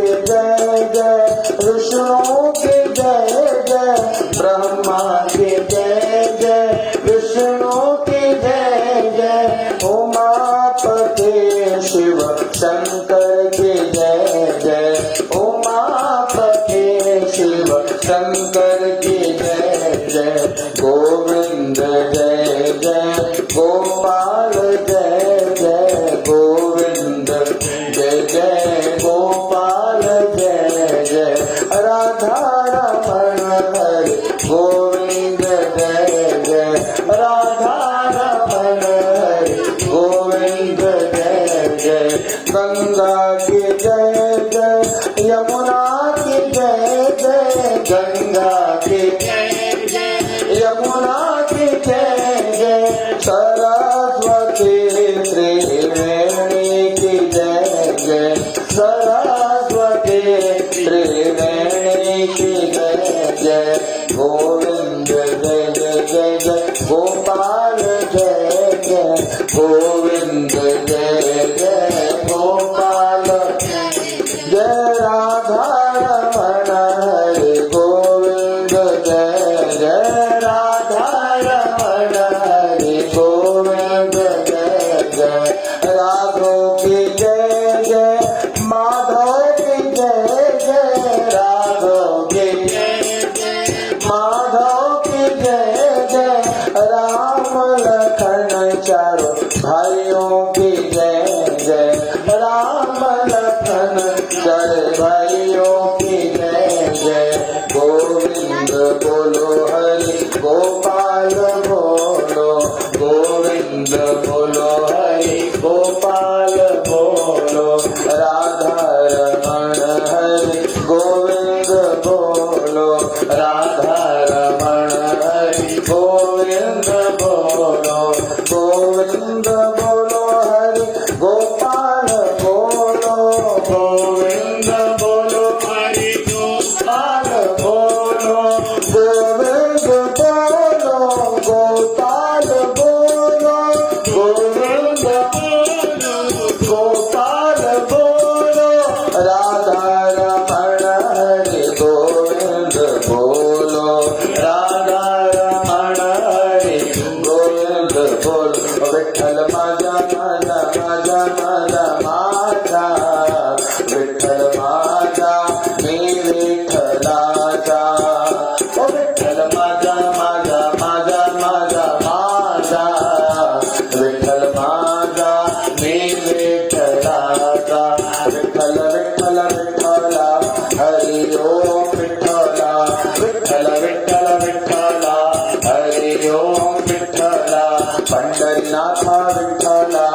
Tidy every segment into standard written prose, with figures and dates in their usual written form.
के जय जय, विष्णु के जय जय, ब्रह्मा के जय जय, विष्णु के जय जय, उमापते शिव शंकर के जय जय, उमापते शिव शंकर के जय जय, गोविंद जय जय, गोपाल जय जय, गोविंद जय जय, गोपाल जय जय, राधा रमण हरि गोविंद जय जय, राधा रमण हरि गोविंद जय जय, गंगा के जय जय, यमुना के जय जय, गंगा के जय जय, यमुना के जय जय, सरस्वती त्रिवेणी की जय जय, सरस्वती त्रिवेणी की जय जय, गोविंद जय जय जय जय, गोपाल जय जय, गोविंद जय जय, गोपाल जय, राधा रमण हरि गोविंद जय जय, राधा रमण हरि गोविंद जय जय, राघव की जय जय, माधव की जय जय, राघव की जय जय, माधव की जय जय, राम लखन चारों भाइयों की जय जय, राम लखन चारों भाइयों की जय जय, गोविंद बोलो हरि गोपाल बोलो, गोविंद बोलो हरि गोपाल बोलो, राधा रमण हरि गोविंद बोलो, राधा रमण हरि गोविंद बोलो, गोविंद बोलो हरि गोपाल बोलो, गोविंद बोलो हरि गोपाल बोलो, गोविंद बोलो गोपाल बोलो, गोविंद बोलो गोपाल बोलो, राधा रमण हरि गोविंद बोलो, राधा रमण हरि गोविंद बोलो, विठ्ठल माझा माझा माझा माझा माझा, विठ्ठल माझा मी विठ्ठलाचा, ओ विठ्ठल माझा माझा माझा माझा माझा, विठ्ठल माझा मी विठ्ठलाचा, विठ्ठल विठ्ठल विठ्ठला हरि ओम विठ्ठला, विठ्ठल विठ्ठल विठ्ठला हरि ओम विठ्ठला, पंढरीनाथा विठ्ठला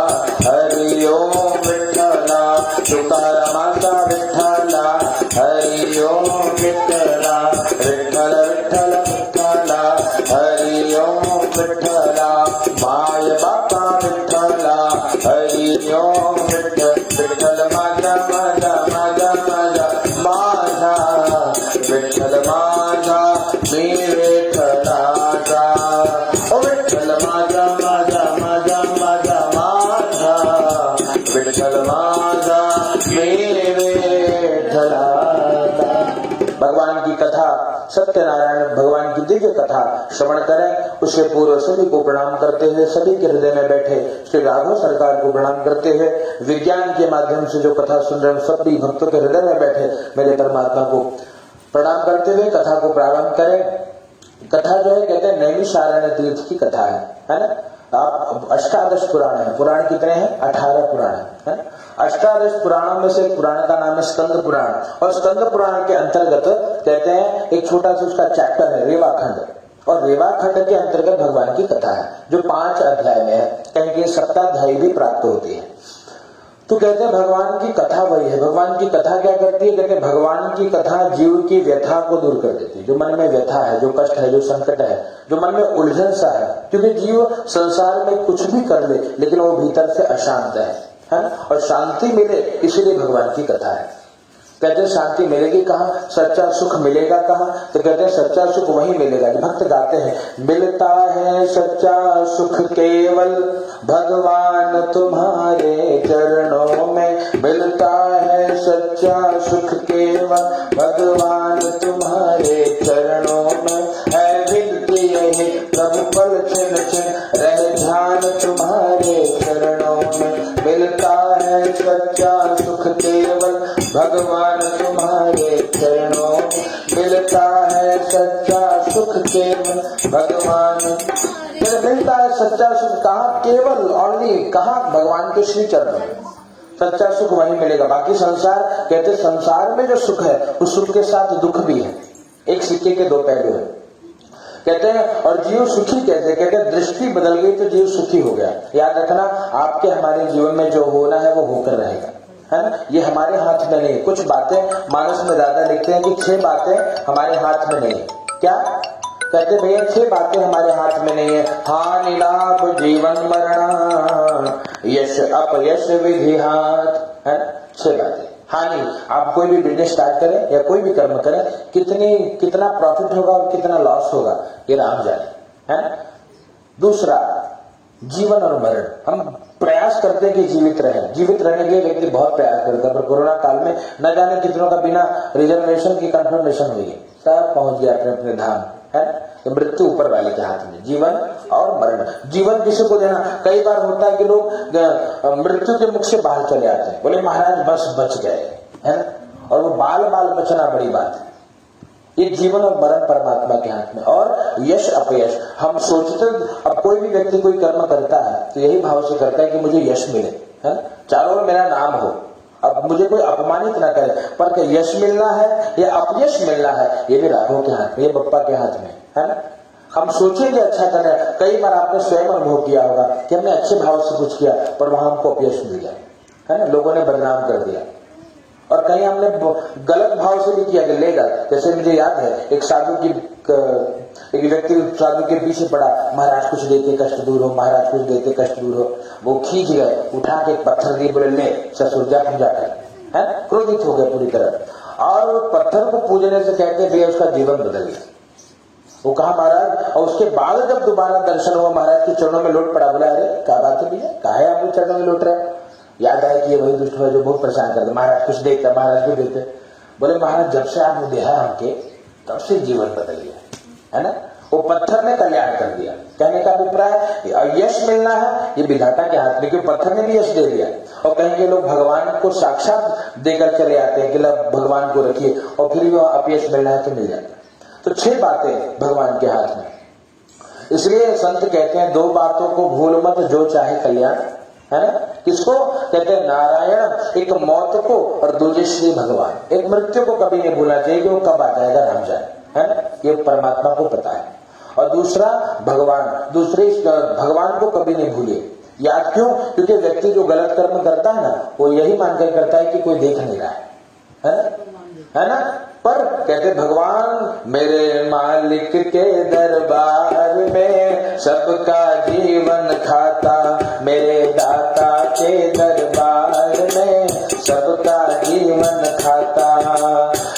हरि ओम विठ्ठला, तुकारामाचा विठ्ठला हरि ओम विठ्ठला, विठ्ठल विठ्ठल विठ्ठला हरि ओम विठ्ठला, माय बापा विठ्ठला हरि ओम विठ्ठल, विठ्ठल माझा माझा माझा माझा माझा, विठ्ठल माझा मी विठ्ठलाचा, ओ विठ्ठल माझा माझा माझा माझा माझा, विठ्ठल माझा मी विठ्ठलाचा। भगवान की कथा, सत्यनारायण भगवान की दिव्य कथा श्रवण करें। उसके पूर्व सभी को प्रणाम करते हुए, सभी के हृदय में बैठे श्री राघव सरकार को प्रणाम करते हुए, विज्ञान के माध्यम से जो कथा सुन रहे हैं सभी भक्तों के हृदय में बैठे मेरे परमात्मा को प्रणाम करते हुए कथा को प्रारंभ करें। कथा जो है कहते हैं नैमिषारण्य तीर्थ की कथा है ना। आप 18 पुराण है, पुराण कितने हैं? 18 पुराण है। 18 पुराणों में से एक पुराण का नाम है स्कंद पुराण, और स्कंद पुराण के अंतर्गत कहते हैं एक छोटा सा उसका चैप्टर है रेवाखंड, और रेवाखंड के अंतर्गत भगवान की कथा है जो 5 अध्याय में है, कहीं 7 अध्याय भी प्राप्त होती है। तो कहते हैं भगवान की कथा वही है। भगवान की कथा क्या करती है? कहते हैं भगवान की कथा जीव की व्यथा को दूर कर देती है। जो मन में व्यथा है, जो कष्ट है, जो संकट है, जो मन में उलझन सा है, क्योंकि जीव संसार में कुछ भी कर ले लेकिन वो भीतर से अशांत है ना, और शांति मिले इसलिए भगवान की कथा है। कहते हैं शांति मिलेगी कहाँ, सच्चा सुख मिलेगा कहाँ, तो कहते हैं सच्चा सुख वहीं मिलेगा। भक्त गाते हैं, मिलता है सच्चा सुख केवल भगवान तुम्हारे चरणों में, मिलता है सच्चा सुख केवल भगवान तुम्हारे चरणों में, है विनती यही प्रभु पल छिन छिन रह ध्यान तुम्हारे चरणों में, मिलता है सच्चा सुख केवल भगवान तुम्हारे चरणों में, मिलता है सच्चा सुख केवल भगवान। फिर मिलता है सच्चा सुख कहाँ, केवल ओनली कहाँ, भगवान के श्री चरणों में सच्चा सुख वहीं मिलेगा। बाकी संसार, कहते संसार में जो सुख है उस सुख के साथ दुख भी है, एक सिक्के के दो पहलू है। कहते हैं और जीव सुखी कैसे, कहते हैं दृष्टि बदल गई तो जीव सुखी हो गया। याद रखना, आपके हमारे जीवन में जो होना है वो होकर रहेगा, है ना, ये हमारे हाथ में नहीं है। कुछ बातें मानस में दादा लिखते हैं कि 6 बातें हमारे हाथ में नहीं है। क्या कहते भैया, 6 बातें हमारे हाथ में नहीं है। हानि लाभ जीवन मरण, यश अपयश विधि हाथ, है 6 बातें। हानि, आप कोई भी बिजनेस स्टार्ट करें या कोई भी कर्म करें, कितना प्रॉफिट होगा और कितना लॉस होगा ये राम जाने, है। दूसरा, जीवन और मरण, हम प्रयास करते हैं कि जीवित रहे, जीवित रहने के लिए व्यक्ति बहुत प्रयास करता है, पर कोरोना काल में न जाने कितनों का बिना रिजर्वेशन की कंफर्मेशन हुई है, सब पहुंच गया अपने अपने धाम, है। तो मृत्यु ऊपर वाले के हाथ में, जीवन और मरण। जीवन किसी को देना, कई बार होता है कि लोग मृत्यु के मुख से बाहर चले आते हैं, बोले महाराज बस बच गए, है ना, और वो बाल बाल बचना बड़ी बात है। ये जीवन और मरण परमात्मा के हाथ में। और यश अपयश, हम सोचते, अब कोई भी व्यक्ति कोई कर्म करता है तो यही भाव से करता है कि मुझे यश मिले, है, चारों में मेरा नाम हो, अब मुझे कोई अपमानित ना करे। पर क्या यश मिलना है या अपयश मिलना है, ये भी राघव के हाथ में, ये बप्पा के हाथ में, है ना। हम सोचेंगे अच्छा करें, कई बार आपने स्वयं अनुभव किया होगा कि हमने अच्छे भाव से कुछ किया पर वहां हमको अपयश मिल गया, है ना, लोगों ने बदनाम कर दिया। और कहीं हमने गलत भाव से भी किया कि ले जा, जैसे मुझे याद है एक साधु की, एक व्यक्ति साधु के पीछे पड़ा, महाराज कुछ देते कष्ट दूर हो, महाराज कुछ देते कष्ट दूर हो। वो खींच गए, उठा के एक पत्थर दिए, बोले ले ससुर जा पूजा कर, है, क्रोधित हो गए पूरी तरह। और पत्थर को पूजने से कहते भैया उसका जीवन बदल गया। वो कहा महाराज, और उसके बाद जब दोबारा दर्शन हुआ महाराज के चरणों में लौट पड़ा, बोला अरे क्या बात है भैया, कहा है आप चरणों में लौट रहे। याद आया कि ये वही दुष्ट है जो बहुत परेशान करते, महाराज कुछ देखता, महाराज को देते। बोले महाराज जब से आपने देखा हमके तब से जीवन बदल गया, है ना। वो पत्थर ने कल्याण कर दिया। कहने का अभिप्राय, यश मिलना है ये विधाता के हाथ में, क्योंकि पत्थर ने भी यश दे दिया। और कहेंगे लोग भगवान को साक्षात देकर चले आते हैं कि भगवान को रखिए, और फिर भी अपयश मिलना है तो मिल जाता है। तो 6 बातें भगवान के हाथ में। इसलिए संत कहते हैं 2 बातों को भूल मत, जो चाहे कल्याण, है ना। किसको कहते हैं, नारायण, एक मौत को, और दूसरे श्री भगवान। एक मृत्यु को कभी नहीं भूलना चाहिए कि वो कब आ जाएगा राम जाए, है ना, ये परमात्मा को पता है। और दूसरा भगवान, दूसरे भगवान को कभी नहीं भूलिए। याद क्यों, क्योंकि व्यक्ति जो गलत कर्म करता है ना, वो यही मानकर करता है कि कोई देख नहीं रहा है ना, है ना। पर कहते भगवान मेरे मालिक के दरबार में सबका जीवन खाता, मेरे दाता के दरबार में सबका जीवन खाता।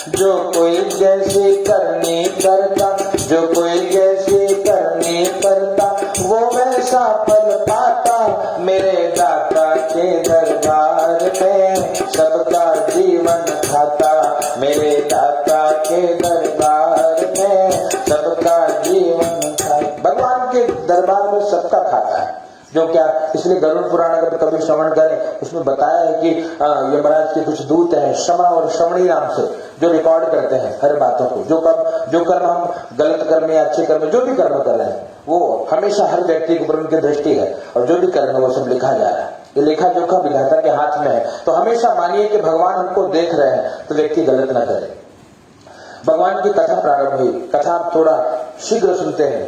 जो कोई जैसी करनी करता, जो कोई जैसी करनी करता, वो वैसा फल पाता, मेरे दाता के दरबार में सबका जीवन खाता, मेरे दाता के दरबार में सबका जीवन खाता। भगवान के दरबार में सबका खाता है, जो क्या, इसलिए गरुड़ पुराण अगर कभी श्रवण करें उसमें बताया है कि यमराज के कुछ दूत हैं क्षमा और श्रवणी नाम से, जो रिकॉर्ड करते हैं हर बातों को, जो कर्म हम गलत कर्म या अच्छे कर्म जो भी कर्म कर रहे हैं वो हमेशा हर व्यक्ति के ऊपर उनकी दृष्टि है, और जो भी कर्म वो सब लिखा जा रहा है। ये लेखा जोखा विधाता के हाथ में है। तो हमेशा मानिए कि भगवान हमको देख रहे हैं, तो व्यक्ति गलत ना करे। भगवान की कथा प्रारंभ हुई, कथा आप थोड़ा शीघ्र सुनते हैं,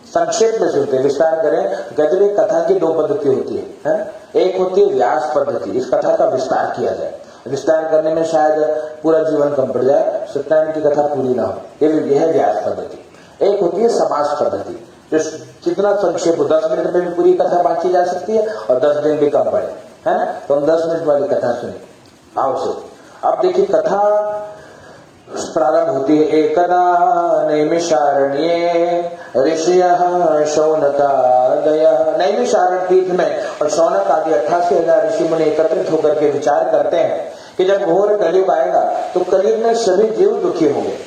संक्षेप में सुनते हैं, विस्तार करें। कहते हैं कथा की 2 पद्धति होती है, एक होती है व्यास पद्धति, इस कथा का विस्तार किया जाए, विस्तार करने में शायद पूरा जीवन कम पड़ जाए, सत्यनारायण की कथा पूरी ना हो, ये है व्यास पद्धति। एक होती है समास पद्धति, जो जितना संक्षेप हो, 10 मिनट में भी पूरी कथा बांटी जा सकती है और 10 दिन भी कम पड़े, है ना। तो हम 10 मिनट वाली कथा सुने भाव से। अब देखिए कथा प्रारंभ होती है। एकदा नैमिषारण्ये ऋषियः शौनकादयः। नैमिषारण्य तीर्थ में और शौनक आदि 88,000 ऋषि मुनि एकत्रित होकर के विचार करते हैं कि जब घोर कलयुग आएगा तो कलयुग में सभी जीव दुखी होंगे।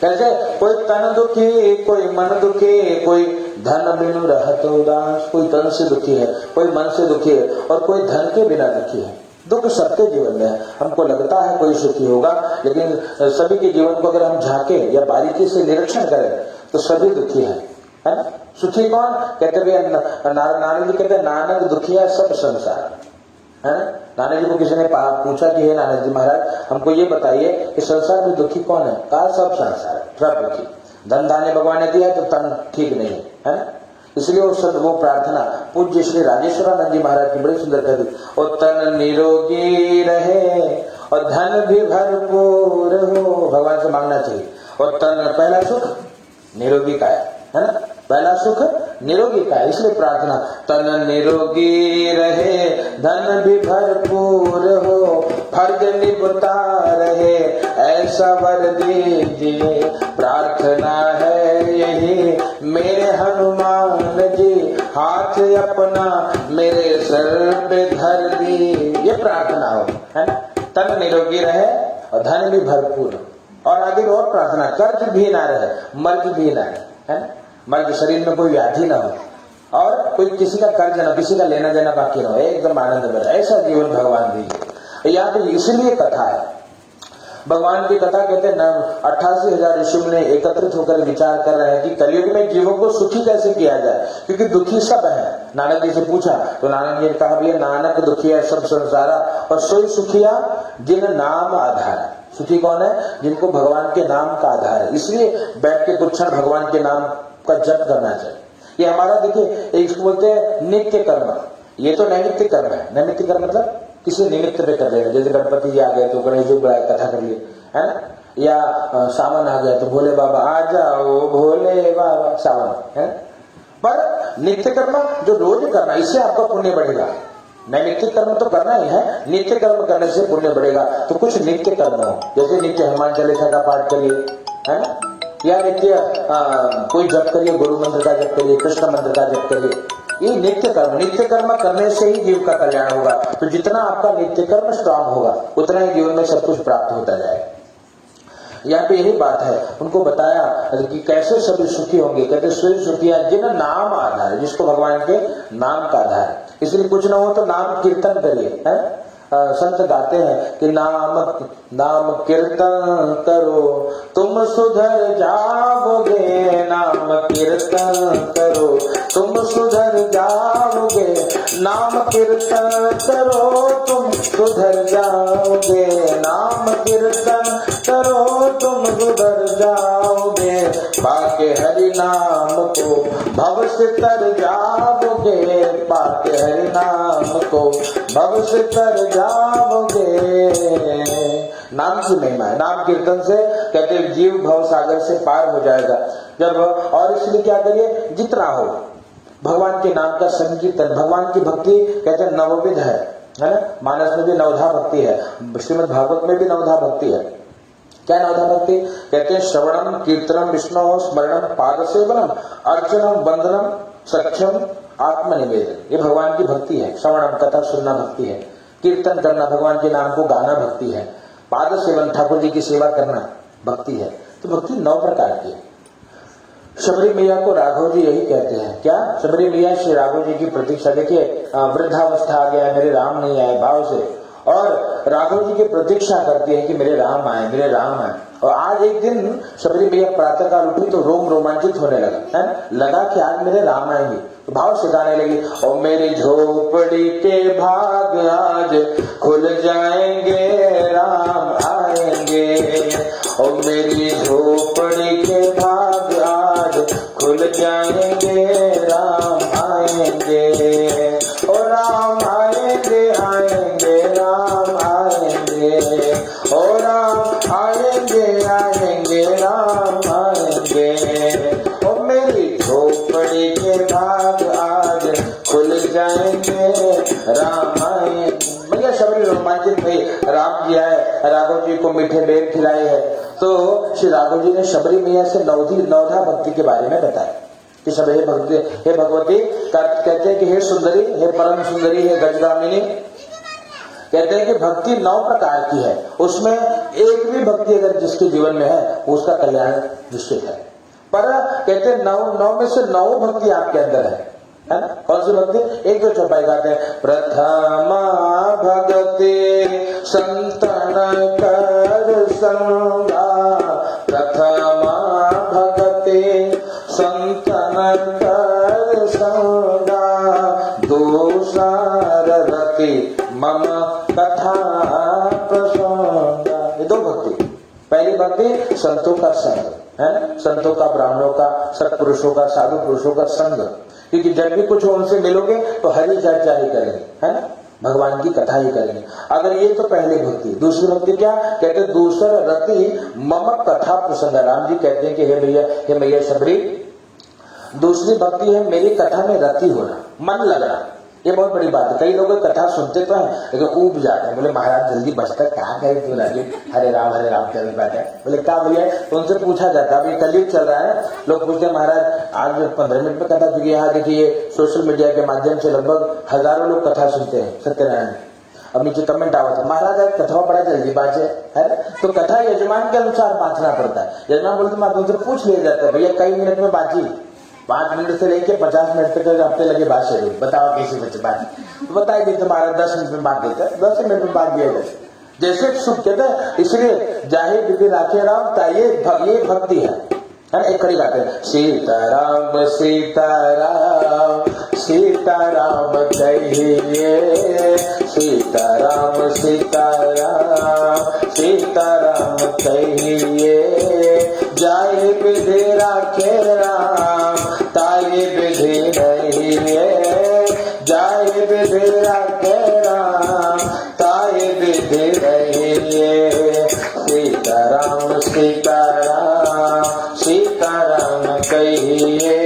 कैसे? कोई तन दुखी, कोई मन दुखी, कोई धन बिनु रहत उदास। कोई तन से दुखी है, कोई मन से दुखी है और कोई धन के बिना दुखी है। दुख सबके जीवन में है। हमको लगता है कोई सुखी होगा, लेकिन सभी के जीवन को अगर हम झांके या बारीकी से निरीक्षण करें तो सभी दुखी है ना? सुखी कौन? कहते नानक जी कहते नानक दुखिया सब संसार है। नानक जी को किसी ने पूछा कि हे नानक जी महाराज हमको ये बताइए कि संसार में दुखी कौन है? कहा सब संसार, सब दुखी। धन धान्य भगवान ने दिया तो तन ठीक नहीं है ना? इसलिए वो प्रार्थना पूज्य श्री राजेश्वरानंद जी महाराज की बड़ी सुंदर कर दी। और तन निरोगी रहे और धन भी भरपूर हो, भगवान से मांगना चाहिए। और तन पहला सुख निरोगी का है ना? पहला सुख निरोगी का है, इसलिए प्रार्थना तन निरोगी रहे धन भी भरपूर हो, फर्ज निभता रहे ऐसा वर दीजिए। प्रार्थना है यही मेरे हनुमान जी, हाथ अपना मेरे सर पे धर दी। ये प्रार्थना हो है ना? तन निरोगी रहे और धन भी भरपूर हो। और आगे और प्रार्थना कर्ज भी ना रहे, मर्ज भी ना रहे, है ना? मर्ज शरीर में कोई व्याधि ना हो और कोई किसी का कर्ज ना, किसी का लेना देना बाकी ना हो, एकदम आनंद में रहे। ऐसा जीवन भगवान दीजिए। यहाँ पे इसलिए कथा है, भगवान की कथा कहते हैं 88,000 ऋषि मुनि एकत्रित होकर विचार कर रहे हैं कि कलयुग में जीवों को सुखी कैसे किया जाए, क्योंकि दुखी सब है। नानक जी से पूछा तो नानक जी ने कहा भैया नानक दुखिया सब संसारा और सोई सुखिया जिन नाम आधार। सुखी कौन है? जिनको भगवान के नाम का आधार है। इसलिए बैठ के कुछ क्षण भगवान के नाम का जप करना चाहिए। ये हमारा देखिए इसको बोलते हैं नित्य कर्म। ये तो नैमित्य कर्म है। नैमित्य कर्म मतलब किसी निमित्त पे कर लेना। जैसे गणपति जी आ गए तो गणेश जी बुलाए कथा कर लिए, है ना? या सावन आ गया तो भोले बाबा आ जाओ, भोले बाबा सावन है। पर नित्य कर्म जो रोज करना, इससे आपका पुण्य बढ़ेगा। नैमित्तिक कर्म तो करना ही है, नित्य कर्म करने से पुण्य बढ़ेगा। तो कुछ नित्य कर्म हो, जैसे नित्य हनुमान चालीसा का पाठ करिए, है ना? या नित्य कोई जप करिए, गुरु मंत्र का जप करिए, कृष्ण मंत्र का जप करिए। ये नित्य कर्म करने से ही जीव का कल्याण होगा। तो जितना आपका नित्य कर्म स्ट्रांग होगा उतना ही जीवन में सब कुछ प्राप्त होता जाएगा। यहाँ पे यही बात है, उनको बताया कि कैसे सभी सुखी होंगे। कहते स्वयं सुखिया जिन नाम आधार है, जिसको भगवान के नाम का आधार है। इसलिए कुछ ना हो तो नाम कीर्तन करिए, है? संत गाते हैं कि नाम कीर्तन करो तुम सुधर जाओगे, नाम कीर्तन करो तुम सुधर जाओगे, नाम कीर्तन करो तुम सुधर जाओगे, नाम कीर्तन करो तुम सुधर जाओगे, पाके हरि नाम को भव से तर जाओगे, पाके हरि नाम को भव से तर जाओगे। नाम की महिमा है। नाम कीर्तन से कहते जीव भव सागर से पार हो जाएगा जब। और इसलिए क्या करिए, जितना हो भगवान के नाम का संकीर्तन। भगवान की भक्ति कहते हैं नवविध है ना? मानस में भी नवधा भक्ति है, श्रीमद् भागवत में भी नवधा भक्ति है। क्या नवधा भक्ति? कहते हैं श्रवणम कीर्तनम विष्णु स्मरणम पाद सेवनम अर्चनम वंदनम सख्यम आत्मनिवेदन। ये भगवान की भक्ति है। श्रवणम कथा सुनना भक्ति है, कीर्तन करना भगवान के नाम को गाना भक्ति है, पाद सेवन ठाकुर जी की सेवा करना भक्ति है। तो भक्ति 9 प्रकार की है। शबरी मैया को राघव जी यही कहते हैं। क्या? शबरी मैया श्री राघव जी की प्रतीक्षा। देखिए वृद्धावस्था आ गया, मेरे राम नहीं आए भाव से, और राघव जी की प्रतीक्षा करती है कि मेरे राम आए, मेरे राम आए। और आज एक दिन शबरी मैया प्रातः काल उठी तो रोम रोमांचित होने लगा, है? लगा कि आज मेरे राम आएंगे, तो भाव से गाने लगी, और मेरी झोपड़ी के भाग आज खुल जाएंगे, राम आएंगे, और मेरी झोपड़ी के भाग आज खुल जाएंगे, राम आएंगे, और राम आएंगे आएंगे राम आएंगे, और राम आएंगे आएंगे राम आएंगे, और मेरी झोपड़ी के भाग आज खुल जाएंगे, राम आएंगे। भैया शबरी रोमांचित हुई। राम जी आए, राघव जी को मीठे बेर खिलाए हैं। तो श्री राघव जी ने शबरी मैया से नवधा भक्ति के बारे में बताया कि सब हे भगवती कहते हैं कि हे सुंदरी, हे परम सुंदरी, हे गजगामिनी, कहते हैं कि भक्ति 9 प्रकार की है, उसमें एक भी भक्ति अगर जिसके जीवन में है उसका कल्याण निश्चित है। पर कहते हैं 9 में से 9 भक्ति आपके अंदर है ना? कौन सी भक्ति? एक दो चौपाई गाते हैं। प्रथमा भगति संतन कर संगा, प्रथमा भगति संतन कर संगा, दोसार रति मम कथा प्रसंगा। ये 2 भक्ति। पहली भक्ति संतों का संग है, संतों का, ब्राह्मणों का, सत्पुरुषों का, साधु पुरुषों का संग, क्योंकि जब भी कुछ उनसे मिलोगे तो हरि चर्चा ही करेंगे, है ना, भगवान की कथा ही करेंगे। अगर ये तो पहली भक्ति। दूसरी भक्ति क्या कहते हैं? दूसरा रति मम कथा प्रसंग। राम जी कहते हैं कि हे भैया, हे मैया शबरी, दूसरी भक्ति है मेरी कथा में रति होना, मन लगना। ये बहुत बड़ी बात है। कई लोग कथा सुनते तो हैं लेकिन ऊब जाते हैं, बोले महाराज जल्दी बचता क्या करे तू राजू, हरे राम चल बैठे। बोले क्या भैया? तो उनसे पूछा जाता है, अभी कलयुग चल रहा है, लोग पूछते हैं महाराज आज 15 मिनट में कथा, क्योंकि यहाँ देखिए सोशल मीडिया के माध्यम से लगभग हजारों लोग कथा सुनते हैं सत्यनारायण। अब नीचे कमेंट आवत है, महाराज आज कथा बड़ा जल्दी बाँचे है, तो कथा यजमान के अनुसार बांटना पड़ता है। यजमान बोलते महाराज उनसे पूछ लिया जाता है, भैया कई मिनट में बाजी? 5 मिनट से लेके 50 मिनट तक हफ्ते लगे बात शेड्यूल, बताओ कैसे बच्चे बात? तो बताई दी तुम्हारा 10 मिनट में बात देते हैं, 10 मिनट में बात दिया जाए जैसे सुख कहते हैं। इसलिए जाहिर विधि राखे राम, ये भक्ति है। एक खड़ी गाते हैं, सीताराम सीताराम सीताराम कहिए, सीताराम सीताराम सीताराम कहिए, जाहि विधि राखे राम ताहि विधि नहीं है, जाहि विधि राखे राम ताहि विधि नहीं है, सीताराम सीताराम सीताराम कहिए,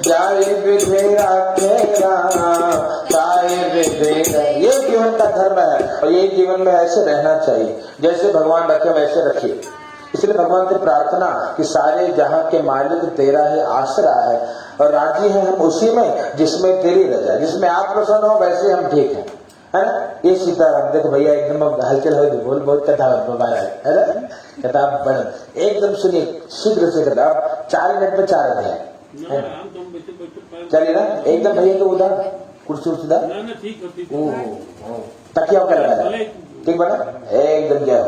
जाहि विधि राखे राम ताहि विधि नहीं। ये जीवन का धर्म है और ये जीवन में ऐसे रहना चाहिए, जैसे भगवान रखे वैसे रखिए। इसलिए भगवान से प्रार्थना कि सारे जहां के मालिक तेरा है, आसरा है और राजी है हम उसी में जिसमें तेरी रजा, जिसमें आप प्रसन्न हो वैसे हम ठीक हैं, है ना? ये सीताराम देखो भैया एकदम हलचल हो, बोल बहुत कथा है ना, कथा बन एकदम सुनिए शीघ्र से कथा। 4 मिनट में 4 अध्याय चलिए ना एकदम। भैया के उधर कुर्सी तकिया क्या लगा ठीक बना एकदम क्या।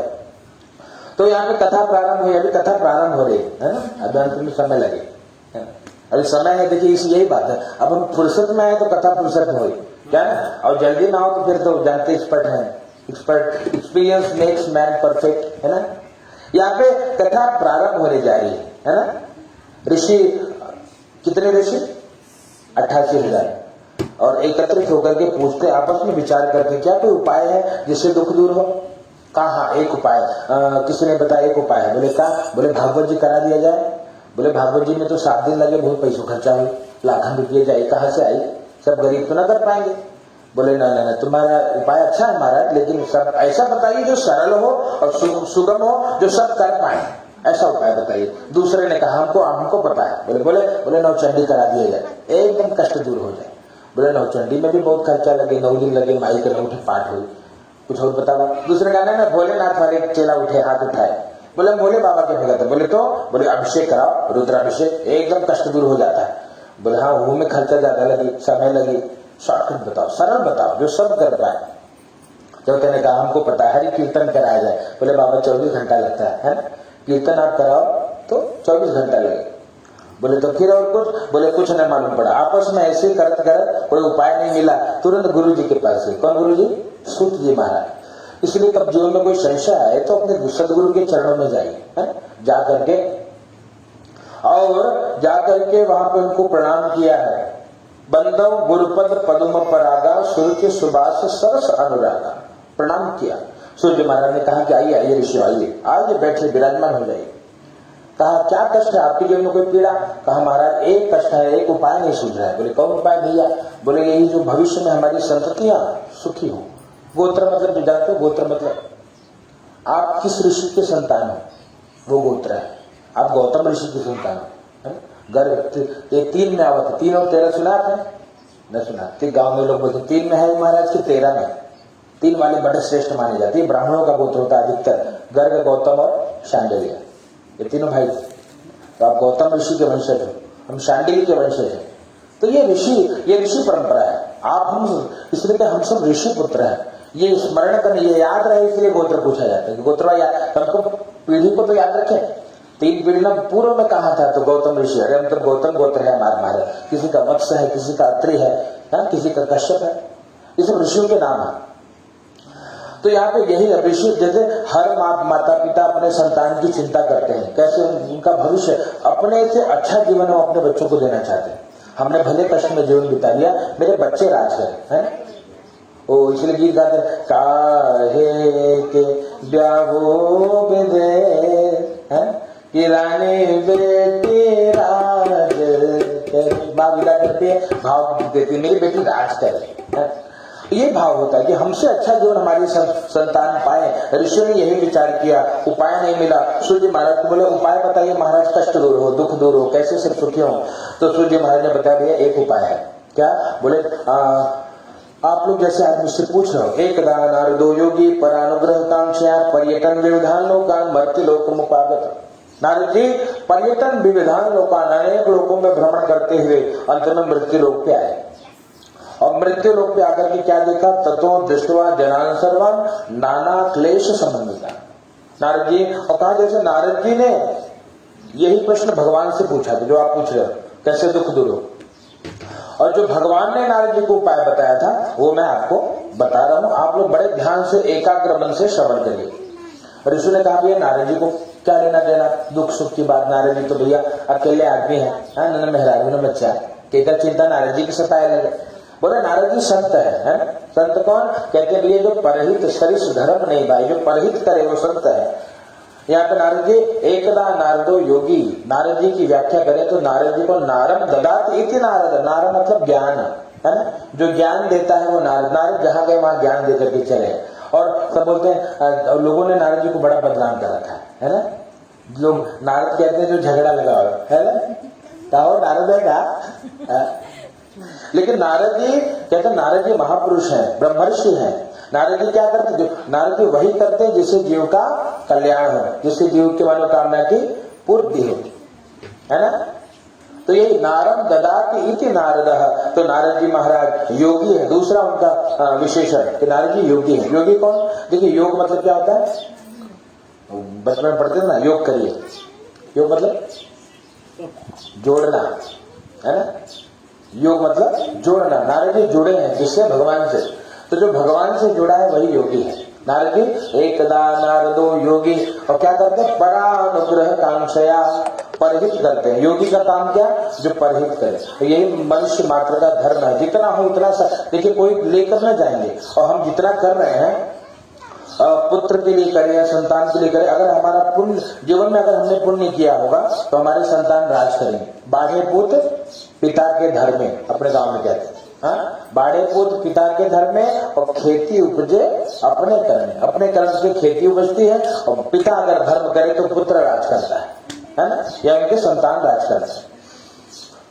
तो यहाँ पे कथा प्रारंभ हुई, अभी कथा प्रारंभ हो रही है ना, अभी अंत में समय लगे, है ना? अभी समय है, देखिए इस यही बात है। अब हम फुर्सत में आए तो कथा फुर्सत में हुई क्या ना, और जल्दी ना हो तो फिर तो जानते एक्सपर्ट है, expert experience makes man perfect, है ना। यहाँ पे कथा प्रारंभ होने जा रही है ना। ऋषि कितने ऋषि 88,000 और एकत्रित होकर के पूछते आपस में विचार करके क्या कोई उपाय है जिससे दुख दूर हो। कहा एक उपाय, किसी ने बताया एक उपाय है। बोले कहा, बोले भागवत जी करा दिया जाए। बोले भागवत जी में तो 7 दिन लगे, बहुत पैसों खर्चा हुई, लाखों रुपये जाए, कहाँ से आई, सब गरीब तो ना कर पाएंगे। बोले ना ना ना तुम्हारा उपाय अच्छा है महाराज, लेकिन सब ऐसा बताइए जो सरल हो और सुगम हो, जो सब कर पाए, ऐसा उपाय बताइए। दूसरे ने कहा हमको पता है। बोले नवचंडी करा दिया जाए, एकदम कष्ट दूर हो जाए। बोले नवचंडी में भी बहुत खर्चा लगे, 9 दिन लगे, माई के उठे पाठ हुई, कुछ और बताओ। दूसरे कहना ना भोलेनाथ वाले चेला उठे, हाथ उठाए, बोले भोले बाबा के भगत है। बोले अभिषेक कराओ, रुद्राभिषेक, एकदम कष्ट दूर हो जाता है। बोले हाँ वो में खर्चा ज्यादा लगी, समय लगी, शॉर्टकट बताओ, सरल बताओ जो सब कर पाए। चौथे ने कहा हमको पता है, हरि कीर्तन कराया जाए। बोले बाबा 24 घंटा लगता है ना, कीर्तन आप कराओ तो 24 घंटा लगे। बोले तो फिर और कुछ, बोले कुछ नहीं मालूम पड़ा। आपस में ऐसे करत कोई उपाय नहीं मिला, तुरंत गुरु जी के पास गए। कौन गुरु जी? सूत जी महाराज। इसलिए तब जीवन में कोई संशय आए तो अपने सदगुरु के चरणों में जाइए, जा करके और जाकर के वहां पे उनको प्रणाम किया है। बंदव गुरुपद पदुम परागा, सूर्य सुबास सरस अनुरागा, प्रणाम किया। सूर्य महाराज ने कहा कि आइए ऋषि आइए बैठे विराजमान हो जाइए। कहा क्या कष्ट है आपके जीवन में, कोई पीड़ा? कहा महाराज एक कष्ट है, एक उपाय नहीं सूझ रहा है। बोले कौन उपाय भैया? बोले यही जो भविष्य में हमारी संततियां सुखी हो, गोत्र मतलब जो जानते हो, गोत्र मतलब आप किस ऋषि के संतान हो, वो गोत्र है। आप गौतम ऋषि की संतान हो, गर्भ ये 3 में आवत है। 3 और 13 सुना आपने? न सुना। तीन गांव में लोग बोलते 3 में है महाराज के 13 में। 3 वाले बड़े श्रेष्ठ माने जाते हैं। ब्राह्मणों का गोत्र होता है अधिकतर, गर्ग, गौतम और शांडिल्य, ये तीनों भाई। तो आप गौतम ऋषि के वंशज हो, हम शांडिल्य के वंशज हैं। तो ये ऋषि परंपरा है। आप हम इसलिए कि हम सब ऋषि पुत्र हैं। ये स्मरण करने, ये याद रहे, इसलिए गोत्र पूछा जाता है कि गोत्र याद, हमको पीढ़ी को तो याद रखें। 3 पीढ़ी में पूर्व में कहा था तो गौतम ऋषि, अरे हम तो गौतम गोत्र है हमारे, किसी का वत्स है, किसी का अत्रि है, किसी का कश्यप है, ये सब ऋषियों के नाम है। तो यहाँ पे यही ऋषि, जैसे हर माता पिता अपने संतान की चिंता करते हैं, कैसे उनका भविष्य, अपने से अच्छा जीवन हम अपने बच्चों को देना चाहते हैं। हमने भले कष्ट में जीवन बिता लिया, मेरे बच्चे राज करें, है। ओ इसलिए गीत गाते, काहे के ब्याहो बिदे हैं कि रानी बेटी राज, माँ विदा करती है, भाव देती है, मेरी बेटी राज करे। ये भाव होता है कि हमसे अच्छा जीवन हमारी संतान पाए। ऋषि ने यही विचार किया, उपाय नहीं मिला। सूर्य महाराज को बोले उपाय बताइए महाराज, कष्ट दूर हो, दुख दूर हो, कैसे सब सुखी हो। तो सूर्य महाराज ने बताया भैया एक उपाय है। क्या बोले? आप लोग जैसे आदमी से पूछ रहे हो, एक नारदो योगी परानुग्रह कांक्षा पर्यटन विविधान लोकान मर्त्य लोकमुपागत। नारद जी पर्यटन विविधान लोकान, अनेक लोकों में भ्रमण करते हुए अंत में मृत्यु लोक पे आए। और मृत्यु लोक पे आकर के क्या देखा? ततो दृष्टवा जनान सर्वान नाना क्लेश संबंधिता। नारद जी, और कहा जैसे नारद जी ने यही प्रश्न भगवान से पूछा था जो आप पूछ रहे हो, कैसे दुख दूर हो। और जो भगवान ने नारद जी को उपाय बताया था वो मैं आपको बता रहा हूं। आप लोग बड़े ध्यान से एकाग्र मन से श्रवण करिए। ऋषि ने कहा भैया नारद जी को क्या लेना देना दुख सुख की बात, नारद जी तो भैया अकेले आदमी है, नन मेहराबी न बच्चा, क्या चिंता नारद जी की सताए लगे। बोले नारद जी संत है? संत कौन? कहते हैं भैया जो परहित सरिस धर्म नहीं भाई, जो परहित करे वो संत है। यहाँ पे नारद जी एकदा नारदो योगी, नारद जी की व्याख्या करें तो नारद जी को नारम ददात इति नारद, नारद मतलब ज्ञान है ना, जो ज्ञान देता है वो नारद। नारद जहाँ गए वहां ज्ञान देकर के चले। और सब बोलते हैं लोगों ने नारद जी को बड़ा बदनाम कर रखा है ना। लोग नारद कहते हैं जो झगड़ा लगा है ना, तो नारद है का। लेकिन नारद जी कहते हैं नारद जी महापुरुष हैं, ब्रह्मर्षि हैं। नारद जी क्या करते? जो नारद जी वही करते हैं जिससे जीव का कल्याण हो, जिससे जीव की मनोकामना की पूर्ति हो, है ना। तो ये नारम ददाति इति नारदः, तो नारद जी महाराज योगी है। दूसरा उनका विशेषण कि नारद जी योगी है। योगी कौन? देखिए योग मतलब क्या होता है, बचपन में पढ़ते हैं ना, योग करिए। योग मतलब जोड़ना, है ना। योग मतलब जोड़ना। नारद जी जुड़े हैं जिससे? भगवान से। तो जो भगवान से जुड़ा है वही योगी है। नारद जी एकदा नारदो योगी, और क्या करते हैं? परानुग्रह कांक्षया, परहित करते हैं। योगी का काम क्या? जो परहित करे। तो यही मनुष्य मात्र का धर्म है, जितना हो उतना। देखिए कोई लेकर न जाएंगे, और हम जितना कर रहे हैं पुत्र के लिए करें या संतान के लिए करें, अगर हमारा पुण्य जीवन में अगर हमने पुण्य किया होगा तो हमारे संतान राज करेंगे। बाढ़े पुत्र पिता के धर्म में, अपने गांव में कहते हैं, बाढ़े पुत्र पिता के धर्म में, और खेती उपजे अपने कर्म। अपने कर्म से खेती उपजती है, और पिता अगर धर्म करे तो पुत्र राज करता है ना, या उनके संतान राज करते हैं।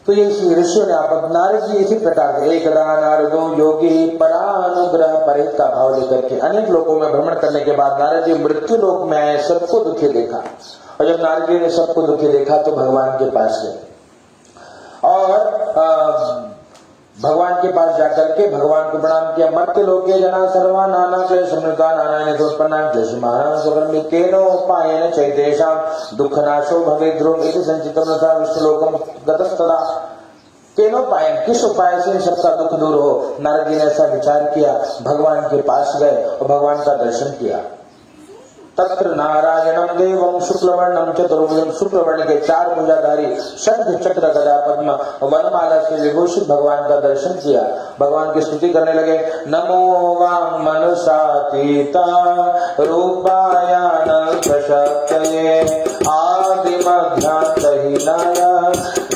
तो ये ऋषियों ने आप नारद जी इसी प्रकार से एकदा नारदो योगी परानुग्रह परिहित का भाव लेकर के अनेक लोगों में भ्रमण करने के बाद नारद जी मृत्यु लोक में आए, सबको दुखी देखा। और जब नारद जी ने सबको दुखी देखा तो भगवान के पास गए, और भगवान के पास जाकर के भगवान को प्रणाम किया। मर्त्य लोके जना सर्वा नाना क्लेश समृता नाना निधोत्पन्ना जैसे महाराज स्वकर्मी केनो उपायेन चैतेषां दुःखनाशो भवेत् ध्रुवम् इति संचितं तथा विष्णुलोकं गतस्तदा। केनो उपायेन, किस उपाय से सबका दुख दूर हो। नारद जी ने ऐसा विचार किया, भगवान के पास गए और भगवान का दर्शन किया। तत्र नारायणं देवं शुक्लवर्णं चतुर्भुजं, शुक्लवर्ण के 4 भुजाधारी शंख चक्र गदा पद्म वनमाला से विभूषित भगवान का दर्शन किया। भगवान की स्तुति करने लगे। नमो वां मनसातीता रूपाय प्रशक्तये आदि मध्यांतहीनाय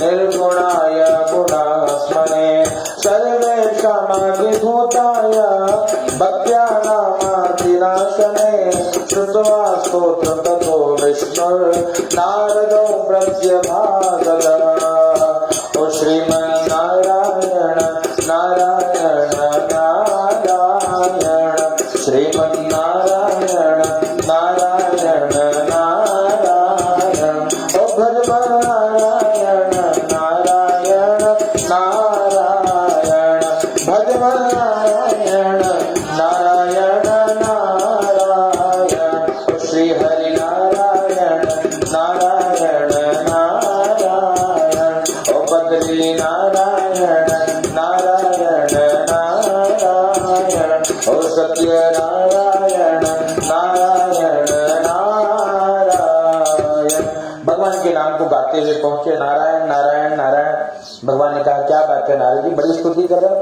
निर्गुणाय गुणात्मने सर्वेश कामादिभूताय भक्त्यानामार्तिनाशने श्रुत्वा स्तोत्रं ततो विष्णुर्नारदो प्रत्यभागतः। ओ श्रीमन्नारायण नारायण नारायण श्रीमन्नारायण नारायण नारायण। ओ भगवान नारायण नारायण नारायण भगवान नारायण नारायण नारायण। ओ श्री हरि नारायण नारायण नारायण। ओ बद्री नारायण नारायण नारायण। ओ सत्य नारायण नारायण नारायण। भगवान के नाम को गाते हुए पहुंचे नारायण नारायण नारायण। भगवान ने कहा क्या बात है नारद जी, बड़ी स्तुति कर रहे हो।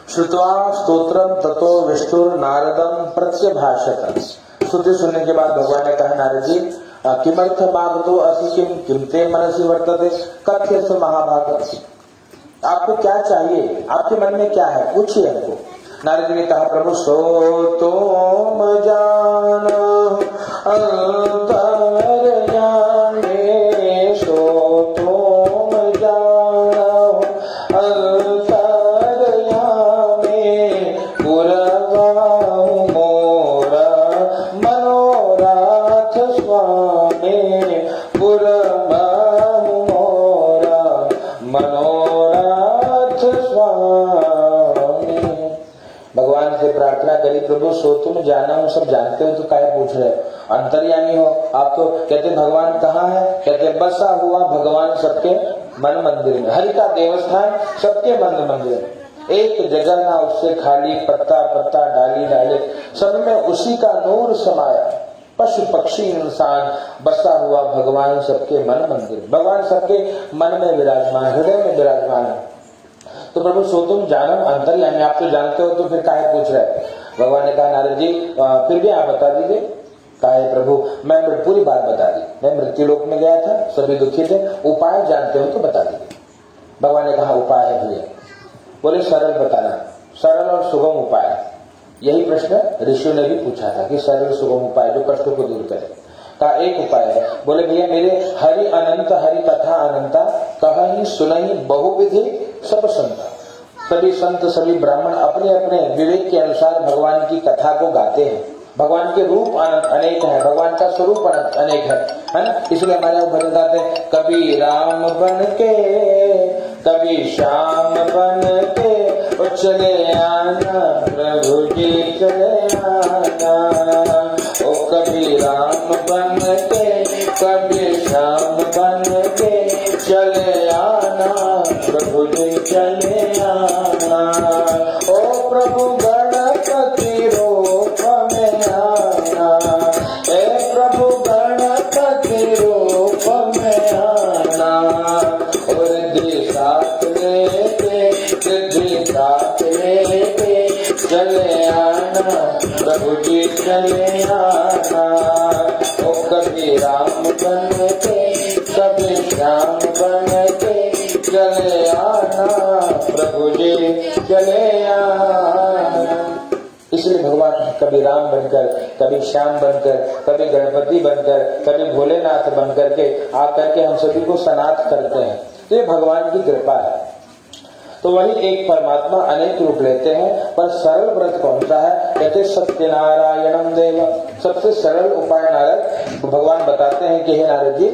श्रुत्वा स्तोत्रम ततो विष्णुर नारदम प्रत्यभाषत। स्तुति सुनने के बाद भगवान ने कहा नारद जी किमर्थ मागतो असि किम ते मनसि वर्तते कथ्यस्व महाभाग। आपको क्या चाहिए, आपके मन में क्या है, पूछिए हमको। नारद जी ने कहा प्रभु सो तुम जानो अंतर्यामी, सो तुम जानो अंतर्यामी। पुरवाहु मोरा मनोरथ स्वामी, पुरवाहु मोरा मनोरथ स्वामी। भगवान से प्रार्थना करी प्रभु सो तुम जाना हूं, सब जानते हो तो काय पूछ रहे हो, अंतर्यामी हो आप तो। कहते भगवान कहाँ है, कहते बसा हुआ भगवान सबके मन मंदिर में। हरि का देवस्थान सबके मन मंदिर में, एक जगह ना उससे खाली, पत्ता पत्ता डाली डाले सब में उसी का नूर समाया। पशु पक्षी इंसान बसा हुआ भगवान सबके मन मंदिर। भगवान सबके मन में विराजमान, हृदय में विराजमान है। तो प्रभु सो तुम जानो अंतर्यामी, आप तो जानते हो तो फिर काहे पूछ रहे। भगवान ने कहा नारद जी फिर भी आप बता दीजिए। कहा प्रभु मैं पूरी बात बता दी, मैं मृत्यु लोक में गया था, सभी दुखी थे, उपाय जानते हो तो बता दीजिए। भगवान ने कहा उपाय है भैया। बोले सरल बताना, सरल और सुगम उपाय। यही प्रश्न ऋषियों ने भी पूछा था कि सरल सुगम उपाय जो कष्टों को दूर करे। का एक उपाय है। बोले भैया मेरे हरि अनंत, हरि कथा अनंता, कही सुनही बहुविधि सब संता। सभी संत सभी ब्राह्मण अपने अपने विवेक के अनुसार भगवान की कथा को गाते हैं। भगवान के रूप अनेक है, भगवान का स्वरूप अनेक है ना। इसलिए हमारे भजन गाते हैं कभी राम बन के, कभी श्याम बन के, चले आना प्रभु जी चले आना। ओ कभी राम बन के, कभी श्याम बन के, चले आना प्रभु जी चले आना। ओ प्रभु गणपति रूप में आना, ए प्रभु गणपति रूप में आना। और रिद्धि साथ लेके, रिद्धि साथ लेके, चले आना प्रभु जी चले आना। ओ कभी राम बन के, कभी श्याम बन के, चले आना प्रभु जी चले आना। इसलिए भगवान कभी राम बनकर, कभी श्याम बनकर, कभी गणपति बनकर, कभी भोलेनाथ बनकर के आकर के हम सभी को सनाथ करते हैं। तो ये भगवान की कृपा है। तो वही एक परमात्मा अनेक रूप लेते हैं, पर सरल व्रत कौन सा है। कहते सत्यनारायणम देव, सबसे सरल उपाय नारद भगवान बताते हैं कि हे नारद जी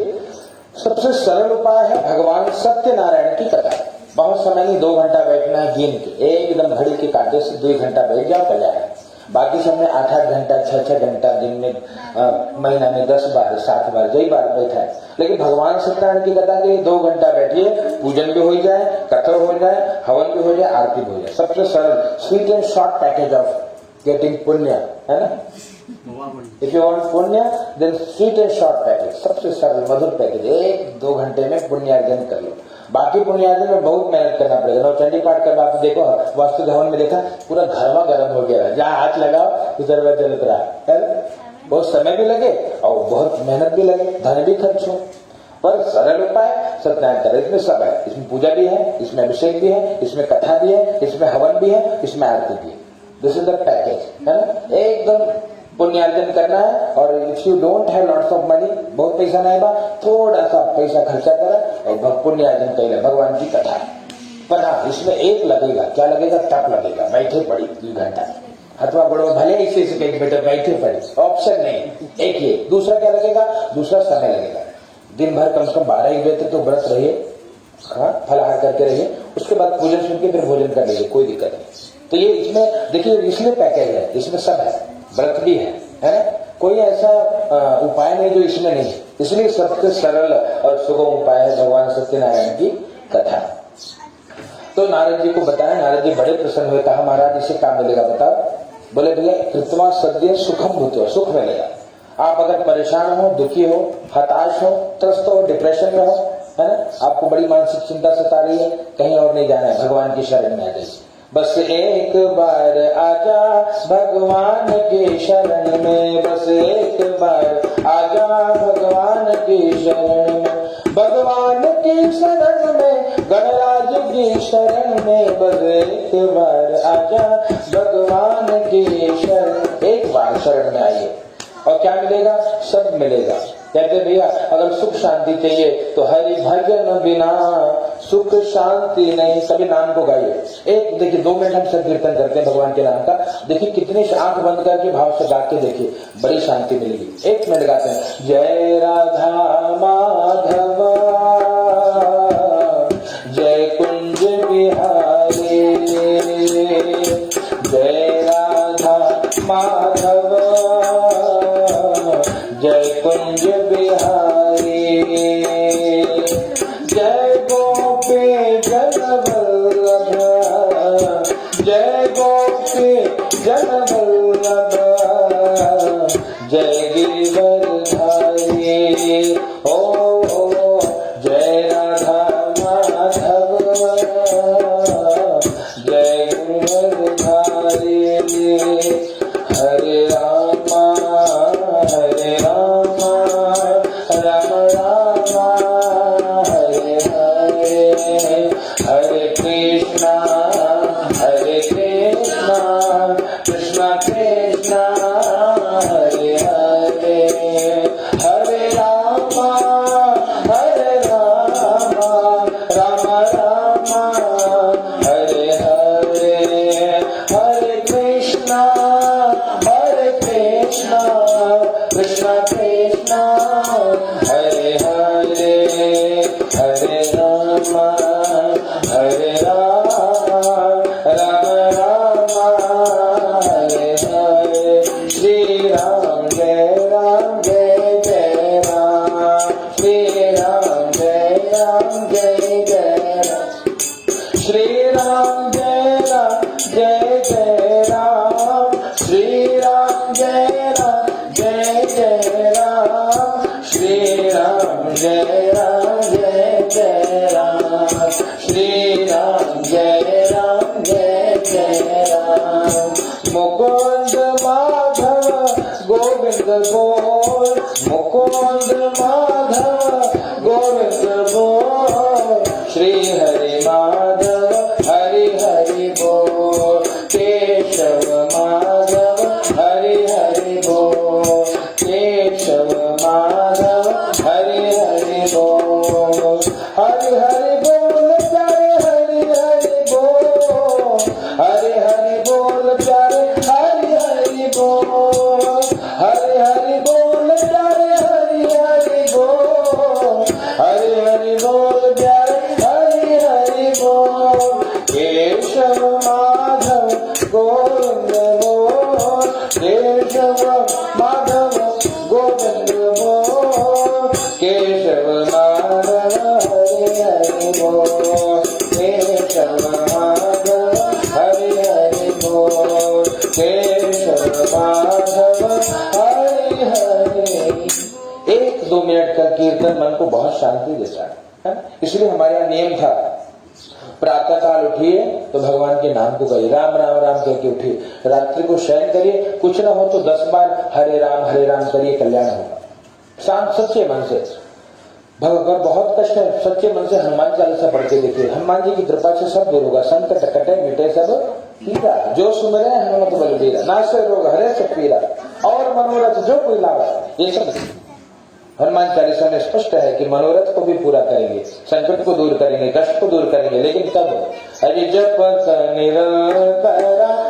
सबसे सरल उपाय है भगवान सत्यनारायण की कथा। बहुत समय नहीं, 2 घंटा बैठना है गिन के, एकदम घड़ी के कांटे से 2 घंटा बैठ जाओ कल जाए। बाकी समय 8-8 घंटा 6-6 घंटा दिन में महीना में 10 बार 7 बार कई बार बैठा है। लेकिन भगवान सत्यनारायण की कथा के 2 घंटा बैठिए, पूजन भी हो जाए, कथा हो जाए, हवन भी हो जाए, आरती भी हो जाए। सबसे सरल sweet and short package of getting पुण्य है ना। इफ यू वांट पुण्य then sweet and short package, सबसे सरल मधुर पैकेज। 1-2 घंटे में पुण्यार्जन कर लो। बाकी पुण्यार्जन में बहुत मेहनत करना पड़ेगा। नौचंडी पाठ कर आप देखो, वास्तु भवन में देखा पूरा घरमा गर्म हो गया, जहाँ हाथ लगाओ उधर वह जलत रहा है। बहुत समय भी लगे और बहुत मेहनत भी लगे, धन भी खर्च हो। पर सरल उपाय सत्यनारायण करें। इसमें सब है, इसमें पूजा भी है, इसमें अभिषेक भी है, इसमें कथा भी है, इसमें हवन भी है, इसमें आरती भी है। दिस इज द पैकेज, है ना। एकदम पुण्यार्जन करना है। और if you don't have lots of money, बहुत पैसा नहीं बा, थोड़ा सा पैसा खर्चा करा और पुण्यार्जन कर भगवान की कथा। पर हाँ, इसमें एक लगेगा, क्या लगेगा, तप लगेगा, बैठे पड़ी 2 घंटा अथवा बड़ो भले ऐसे बेटा बैठे पड़े, ऑप्शन नहीं, एक ये। दूसरा क्या लगेगा, दूसरा समय लगेगा। दिन भर कम से कम 12-1 बजे तक तो व्रत रहिए, फलाहार करके रहिए, उसके बाद पूजन सुन के फिर भोजन कर लीजिए, कोई दिक्कत नहीं। तो ये इसमें देखिए, इसमें पैकेज है, इसमें सब है, व्रत भी है ना। कोई ऐसा उपाय नहीं जो इसमें नहीं है। इसलिए सबसे सरल और सुगम उपाय है भगवान सत्यनारायण की कथा। तो नारद जी को बताया, नारद जी बड़े प्रसन्न हुए, कहा महाराज इसे क्या मिलेगा बताओ। बोले भैया कृत्वा सद्य सुखम भूतो, सुख मिलेगा। आप अगर परेशान हो, दुखी हो, हताश हो, त्रस्त हो, डिप्रेशन में हो, है ना, आपको बड़ी मानसिक चिंता सता रही है, कहीं और नहीं जाना है, भगवान की शरण में आ जाइए। बस एक बार आजा भगवान के शरण में, बस एक बार आजा भगवान की शरण में, भगवान की शरण में, गणराज की शरण में, बस एक बार आजा भगवान की शरण। एक बार शरण में आइए और क्या मिलेगा, सब मिलेगा। कहते भैया अगर सुख शांति चाहिए तो हरि भजन बिना सुख शांति नहीं। सभी नाम को गाइए। एक देखिए 2 मिनट हम संकीर्तन करते हैं भगवान के नाम का। देखिए कितनी आंख बंद करके भाव से गा के देखिए, बड़ी शांति मिलेगी। 1 मिनट गाते हैं। जय राधा माधव जय कुंज बिहारी, जय राधा माधव जय कुंज बिहारी, जय गोपी जन वल्लभ, जय गोपी जन वल्लभ, जय गिरिवरधारी। ओ जय राधा माधव जय गिरिवरधारी। हरे रामा हरे रामा राम राम हरे हरे, हरे कृष्णा कृष्णा कृष्णा हरे हरे, हरे रामा राम राम हरे हरे, हरे कृष्णा कृष्णा कृष्णा हरे हरे, हरे राम राम राम हरे हरे। श्री राम जय जय राम, श्री राम जय जय राम, श्री राम जय जय राम, श्री राम जय जय राम, श्री राम जय जय राम, श्री राम जय जय राम। मुकुंद माधव गोविंद बोल, मुकुंद माधव गोविंद बोल, श्री हरि माधव हरि हरि बोल, केशव माधव हरि हरि बोल, केशव माधव हरि हरि बोल, हरि हरि बोल प्यारे हरि हरि बोल, हरि हरि बोल प्यारे हरि हरि बोल, हरि हरि बोल प्यारे हरि हरि बोल, हरि हरि बोल प्यारे हरि हरि बोल। केशव माधव गोविंद बोल, केशव माधव गोविंद बोल, केशव माधव हरि हरि बोल, केशव माधव हरि हरि बोल, केशव माधव हरि हरि। 1-2 मिनट का कीर्तन मन को बहुत शांति देता है। इसलिए हमारे यहाँ नियम था, प्रातः काल उठिए तो भगवान के नाम को गाइए, राम राम राम करके उठिए। रात्रि को शयन करिए, कुछ ना हो तो 10 बार हरे राम करिए, कल्याण होगा। शांत सच्चे मन से भगवान बहुत कष्ट है, सच्चे मन से हनुमान चालीसा पढ़ के देखिए, हनुमान जी की कृपा से सब दूर होगा, संकट कटे मिटे सब पीरा, जो सुमरे हनुमत बलबीरा, नाशे रोग हरे सब पीरा, और मनोरथ जो कोई लावा। ये सब हनुमान चालीसा में स्पष्ट है कि मनोरथ को भी पूरा करेंगे, संकट को दूर करेंगे, कष्ट को दूर करेंगे, लेकिन कब? अरे जपत निरंतर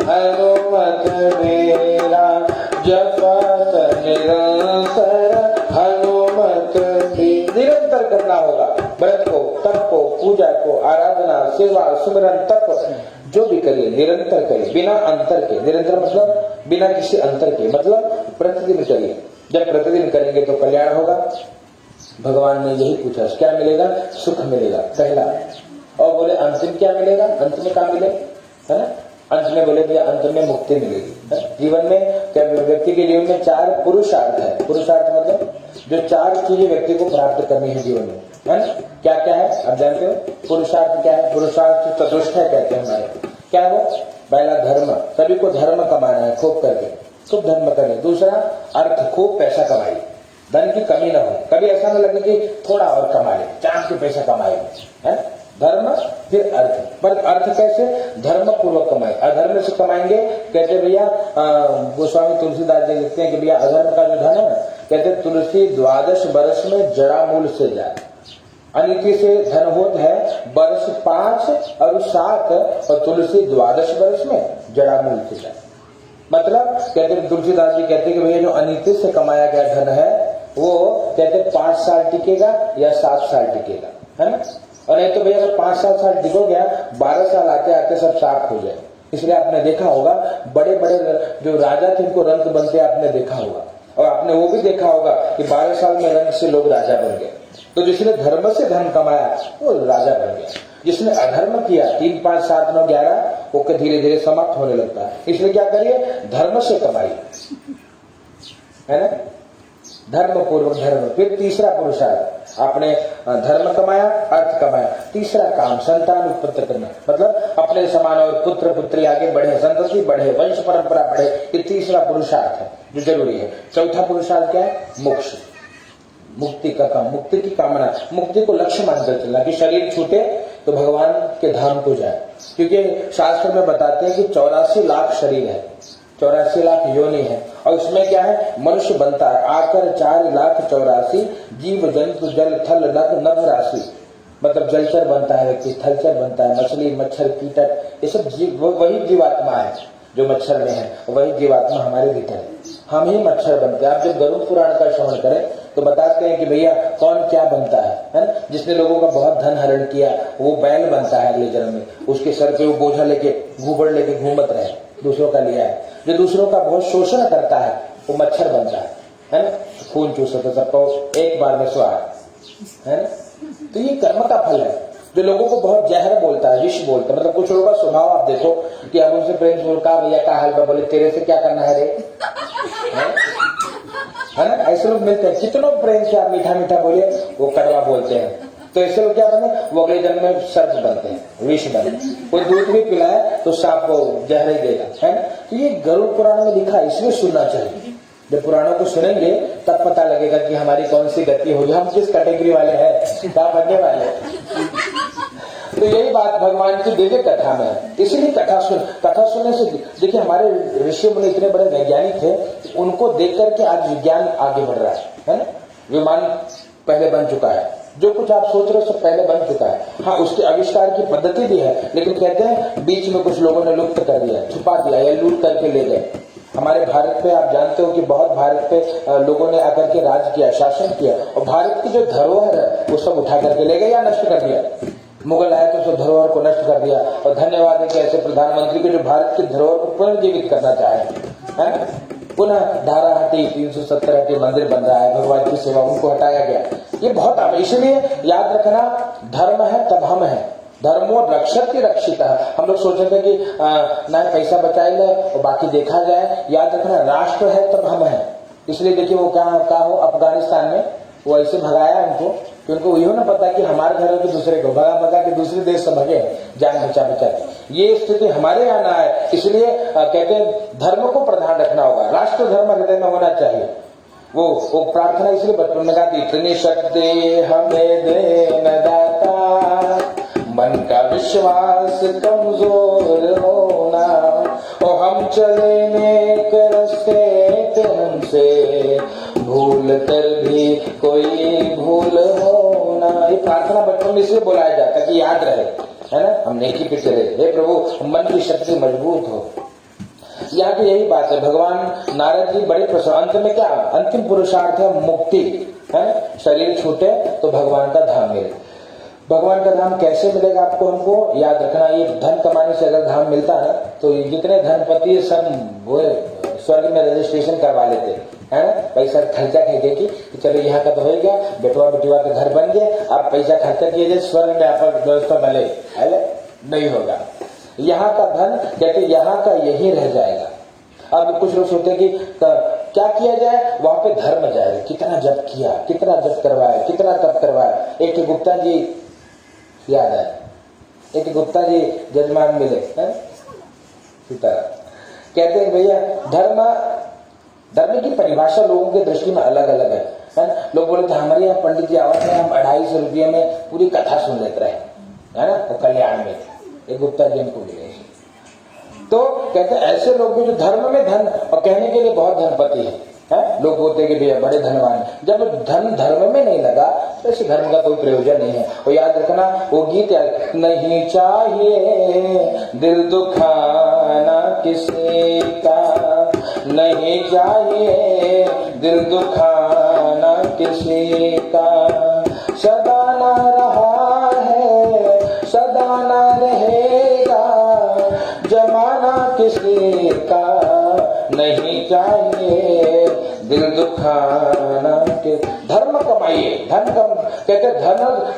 हनुमत वीरा, जपत निरंतर हनुमत वीरा। निरंतर करना होगा, व्रत को, तप को, पूजा को, आराधना, सेवा, सुमिरन, तप जो भी करिए निरंतर करिए, बिना अंतर के। निरंतर मतलब बिना किसी अंतर के, मतलब प्रतिदिन करिए। जब प्रतिदिन करेंगे तो कल्याण होगा। भगवान ने यही पूछा, क्या मिलेगा? सुख मिलेगा पहला, और बोले अंतिम क्या मिलेगा? अंत में क्या मिले, है ना? अंत में बोले भैया अंत में मुक्ति मिलेगी। जीवन में क्या, व्यक्ति के जीवन में 4 पुरुषार्थ है। पुरुषार्थ मतलब जो 4 चीजें व्यक्ति को प्राप्त करनी है जीवन में, है ना? क्या क्या है आप जानते हो? पुरुषार्थ क्या है? पुरुषार्थ चतुष्टय कहते हैं हमारे। क्या है वो? पहला धर्म, सभी को धर्म कमाना है, खूब करके खूब धर्म करें। दूसरा अर्थ, खूब पैसा कमाए, धन की कमी ना हो, कभी ऐसा न लगे कि थोड़ा और कमा ले, चांद के पैसा कमाएंगे, है? धर्म फिर अर्थ, पर अर्थ कैसे? धर्म पूर्वक कमाए, अधर्म से कमाएंगे। कहते भैया गोस्वामी तुलसीदास जी लिखते हैं कि भैया अधर्म का जो धन है, कहते तुलसी 12 बरस में जड़ा मूल से जाए, अनिति से धन होता है बरस 5 और 7, और तुलसी 12 बरस में जड़ा मूल से जाए। मतलब कहते तुलसीदास जी कहते कि भैया जो अनिति से कमाया गया धन है वो कहते 5 साल टिकेगा या 7 साल टिकेगा, है ना? और नहीं तो भैया अगर 5-7 साल टिको गया, 12 साल आते आते सब साफ हो जाए। इसलिए आपने देखा होगा बड़े बड़े जो राजा थे उनको रंग बनते आपने देखा होगा, और आपने वो भी देखा होगा कि 12 साल में रंग से लोग राजा बन गए। तो जिसने धर्म से धन कमाया वो राजा बन गया, जिसने अधर्म किया 3, 5, 7, 9, 11 वो धीरे धीरे समाप्त होने लगता है। इसलिए क्या करिए? धर्म से कमाइए, है ना? धर्म पूर्वक धर्म। फिर तीसरा पुरुषार्थ, आपने धर्म कमाया, अर्थ कमाया। तीसरा काम संतान उत्पत्ति करना, मतलब अपने समान और पुत्र पुत्री आगे बढ़े, संतति बढ़े, वंश परंपरा बढ़े। ये तीसरा पुरुषार्थ है जो जरूरी है। चौथा पुरुषार्थ क्या है? मोक्ष, मुक्ति का काम, मुक्ति की कामना, मुक्ति को लक्ष्य मानकर चलना कि शरीर छूटे तो भगवान के धाम को जाए। क्योंकि शास्त्र में बताते हैं कि 84 लाख शरीर है, 84 लाख योनि है, और इसमें क्या है? मनुष्य बनता है आकर 4,84,000 जीव जंतु जल थल नभ नभ राशि, मतलब जलचर बनता है व्यक्ति, थलचर बनता है, मछली मच्छर कीटक, ये सब जीव, वही जीवात्मा है जो मच्छर में है, वही जीवात्मा हमारे भीतर है, हम ही मच्छर बनते हैं। आप जब गरुड़ पुराण का श्रवण करें तो बताते हैं कि भैया कौन क्या बनता है ना? जिसने लोगों का बहुत धन हरण किया वो बैल बनता है अगले जन्म में, उसके सर पे वो बोझा लेके घूबड़ लेके घूमत रहे, दूसरों का लिया है। जो दूसरों का बहुत शोषण करता है वो मच्छर बनता है ना? खून चूसता सबको एक बार में स्वाद, है ना? तो ये कर्म का फल है। जो लोगों को बहुत जहर बोलता है, विष बोलता है, मतलब कुछ लोगों का स्वभाव आप देखो कि अब उनसे प्रेम से कहा भैया का हाल, बोले तेरे से क्या करना है रे, है ना? ऐसे लोग मिलते हैं, कितनों प्रेम से आप मीठा मीठा बोले वो कड़वा बोलते हैं। तो ऐसे लोग क्या बने? वो अगले जन्म में सर्प बनते हैं, विष बने। कोई दूध भी पिलाए तो सांप जहर ही देगा, है ना? तो ये गरुड़ पुराण में लिखा, इसमें सुनना चाहिए। जब पुराणों को सुनेंगे तब पता लगेगा कि हमारी कौन सी गति होगी, हम किस कैटेगरी वाले हैं, क्या बनने वाले हैं। तो यही बात भगवान की दिव्य कथा में है। इसीलिए कथा सुनने से देखिए, हमारे ऋषि मुनि इतने बड़े वैज्ञानिक थे, उनको देख करके आज विज्ञान आगे बढ़ रहा है ना? विमान पहले बन चुका है, जो कुछ आप सोच रहे हो सब पहले बन चुका है। हाँ, उसके आविष्कार की पद्धति भी है, लेकिन कहते हैं बीच में कुछ लोगों ने लुप्त कर दिया, छुपा दिया या लूट करके ले गए। हमारे भारत पे आप जानते हो कि बहुत भारत पे लोगों ने आकर के राज किया, शासन किया, और भारत की जो धरोहर है वो सब उठा करके ले गए या नष्ट कर दिया। मुगल आए तो सब धरोहर को नष्ट कर दिया, और धन्यवाद है कि ऐसे प्रधानमंत्री को जो भारत की धरोहर को पुनर्जीवित करना चाहे, है ना? पुनः धारा हटी, 370 हटी, मंदिर बन रहा है, भगवान की सेवा, उनको हटाया गया। ये बहुत, इसलिए याद रखना, धर्म है तब हम है, धर्मो रक्षति रक्षिता। हम लोग सोचते थे कि ना पैसा बचाए ले और बाकी देखा जाए। याद रखना, राष्ट्र है तब हम है। इसलिए देखिए वो क्या हो अफगानिस्तान में, वो ऐसे भगाया उनको कि उनको यही ना पता कि हमारे घर के दूसरे को भगा के दूसरे देश से भगे, जान बचा के। ये स्थिति हमारे यहाँ ना है। इसलिए कहते हैं धर्म को प्रधान रखना होगा, राष्ट्र धर्म हृदय में होना चाहिए। वो प्रार्थना इसलिए बचपन में गाती, इतनी शक्ति हमें देना दाता, मन का विश्वास कमजोर होना, और हम चले नेक रास्ते पे हमसे भूल कर भी कोई भूल होना। ये प्रार्थना बचपन में इसलिए बुलाया जाता कि याद रहे, है ना, हम नेकी पे चले। हे प्रभु मन की शक्ति मजबूत हो। यहाँ की यही बात है। भगवान नारद जी बड़े प्रसन्न। अंत में क्या, अंतिम पुरुषार्थ है मुक्ति, है, शरीर छूटे तो भगवान का धाम मिले। भगवान का धाम कैसे मिलेगा आपको, हमको याद रखना। ये धन कमाने से अगर धाम मिलता है तो जितने धनपति सब वो स्वर्ग में रजिस्ट्रेशन करवा लेते, है ना, पैसा खर्चा करके कि चलो यहाँ का तो हो गया, बेटवा बेटवा का घर बन गया, आप पैसा खर्चा किए स्वर्ग में आपका व्यवस्था मिले, नहीं होगा। यहाँ का धन कहते यहाँ का यही रह जाएगा। अब कुछ लोग सोचते हैं कि क्या किया जाए, वहां पे धर्म जाएगा। कितना जप किया, कितना जप करवाया, कितना तप करवाया। एक गुप्ता जी याद है, एक गुप्ता जी जजमान मिले, कहते हैं भैया धर्म की परिभाषा लोगों की दृष्टि में अलग अलग है। लोग बोले थे हमारे यहाँ पंडित जी आवाज है, हम 250 रुपये में पूरी कथा सुन लेते रहे, है ना, तो कल्याण में एक गुप्ता जी को मिले। तो कहते हैं ऐसे लोग भी जो धर्म में धन, और कहने के लिए बहुत धनपति है, लोग बोलते हैं कि भैया बड़े धनवान। जब धन धर्म में नहीं लगा तो इस धर्म का कोई प्रयोजन नहीं है। और याद रखना वो गीत याद, नहीं चाहिए दिल दुखाना किसी का, नहीं चाहिए दिल दुखाना किसी का, सदा ना रहा है सदा ना रहेगा जमाना किसी का, नहीं चाहिए दिल दुखाना के। धर्म कमाइए, धन कम कहते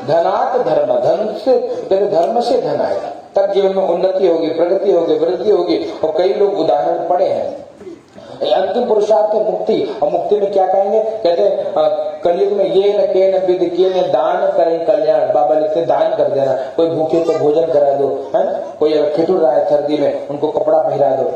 धनात धर्म, धन से धर्म से धन आएगा, तब जीवन में उन्नति होगी, प्रगति होगी, वृद्धि होगी। और कई लोग उदाहरण पड़े हैं। अंतिम पुरुषार्थ है मुक्ति। और मुक्ति में क्या कहेंगे, कहते हैं कलयुग में ये न के न विद किए न दान करें कल्याण। बाबा लिखते दान कर देना, कोई भूखे को भोजन करा दो, है, कोई अगर ठिठुर रहा है सर्दी में उनको कपड़ा पहरा दो।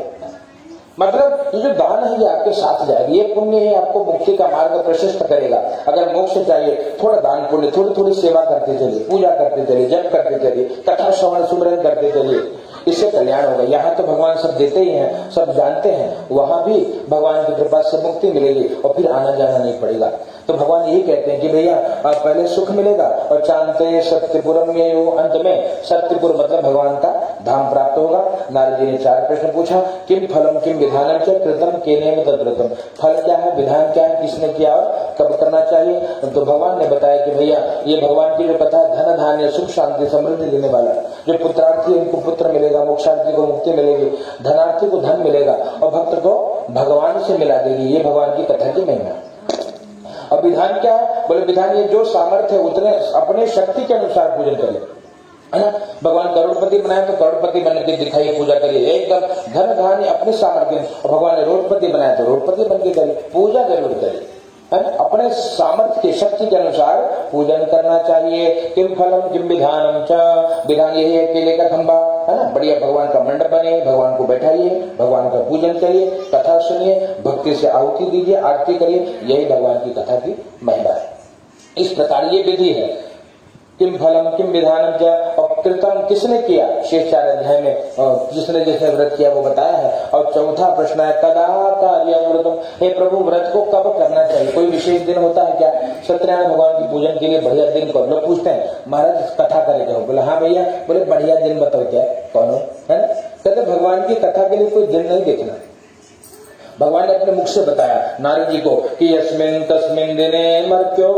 मतलब ये जो दान है ये आपके साथ जाएगा, ये पुण्य ही आपको मुक्ति का मार्ग प्रशस्त करेगा। अगर मोक्ष चाहिए थोड़ा दान पुण्य, थोड़ी थोड़ी सेवा करते चलिए, पूजा करते चलिए, जप करते चलिए, कथा श्रवण सुमरन करते चलिए, इससे कल्याण होगा। यहाँ तो भगवान सब देते ही हैं, सब जानते हैं, वहां भी भगवान की कृपा से मुक्ति मिलेगी और फिर आना जाना नहीं पड़ेगा। तो भगवान यही कहते हैं कि भैया पहले सुख मिलेगा और चांते सत्यपुरम में हो, अंत में सत्यपुर मतलब भगवान का धाम प्राप्त होगा। नारद जी ने 4 प्रश्न पूछा, किम फलम किम विधानम च कृतम केनेन तद्व्रतम। फल क्या है, विधान क्या है, किसने किया और कब करना चाहिए। तो भगवान ने बताया कि भैया ये भगवान की जो कथा धन धान्य सुख शांति समृद्धि देने वाला, जो पुत्रार्थी उनको पुत्र मिलेगा, मोक्षार्थी को मुक्ति मिलेगी, धनार्थी को धन मिलेगा और भक्त को भगवान से मिला देगी। ये भगवान की कथा की महिमा। और विधान क्या है, बोले विधान ये जो सामर्थ्य है उतने अपने शक्ति के अनुसार पूजन करे, है ना। भगवान करोड़पति बनाए तो करोड़पति बन के दिखाइए, पूजा करिए एकदम धन धान्य अपने सामर्थ्य। और भगवान ने रोडपति बनाया तो रोडपति बन के करिए, पूजा जरूर करिए, है ना। अपने सामर्थ्य की शक्ति के अनुसार पूजन करना चाहिए। किम फलम किम विधानम च, विधान यही है केले का खंबा, है ना, बढ़िया भगवान का मंडप बने, भगवान को बैठाइए, भगवान का पूजन करिए, कथा सुनिए, भक्ति से आहुति दीजिए, आरती करिए, यही भगवान की कथा की महिमा है। इस प्रकार ये विधि है। किम फलम किम विधानम च, और कृतम किसने किया, शेष 4 अध्याय में जिसने जिसने व्रत किया वो बताया है। और चौथा प्रश्न है कदा कार्यम व्रतम, हे प्रभु व्रत को कब करना चाहिए, कोई विशेष दिन होता है क्या। सत्यनारायण भगवान की पूजन के लिए बढ़िया दिन कौन, लोग पूछते हैं महाराज कथा करेगा, बोले हाँ भैया, बोले बढ़िया दिन बताओ क्या कौन हो, है ना। कहते भगवान की कथा के लिए कोई दिन नहीं देखना। भगवान ने अपने मुख से बताया नारद जी को कि यस्मिन तस्मिन दिने मर्त्यो